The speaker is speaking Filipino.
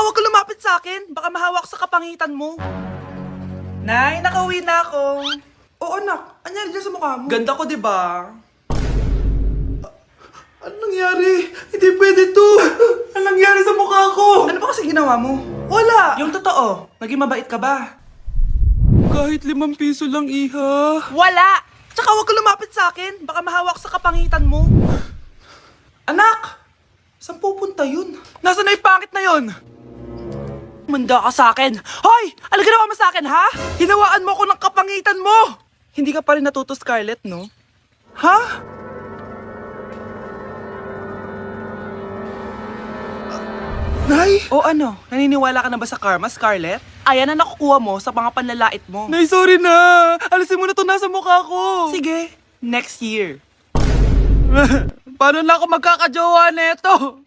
huwag ka lumapit sa akin. Baka mahawak sa kapangitan mo. Nay, nakauwi na ako. Oo, anak. Anyari dyan sa mukha mo? Ganda ko, di ba? Ano nangyari? Hindi pwede to. Ano nangyari sa mukha ko? Ano ba kasi ginawa mo? Wala. Yung totoo, naging mabait ka ba? Kahit 5 piso lang, iha. Wala! Tsaka huwag ka lumapit sa akin. Baka mahawak sa kapangitan mo. Anak! Saan pupunta yun? Nasaan na yung pangit na yun? Manda ka sa akin. Hoy! Ano ginawa mo sa akin, ha? Hinawaan mo ako ng kapangitan mo! Hindi ka pa rin natuto, Scarlett, no? Ha? Nay? O ano? Naniniwala ka na ba sa karma, Scarlett? Ayan na nakukuha mo sa mga panlalait mo. Nay, sorry na! Alisin mo na to nasa mukha ko! Sige, next year. Paano na ako magkakajowa neto?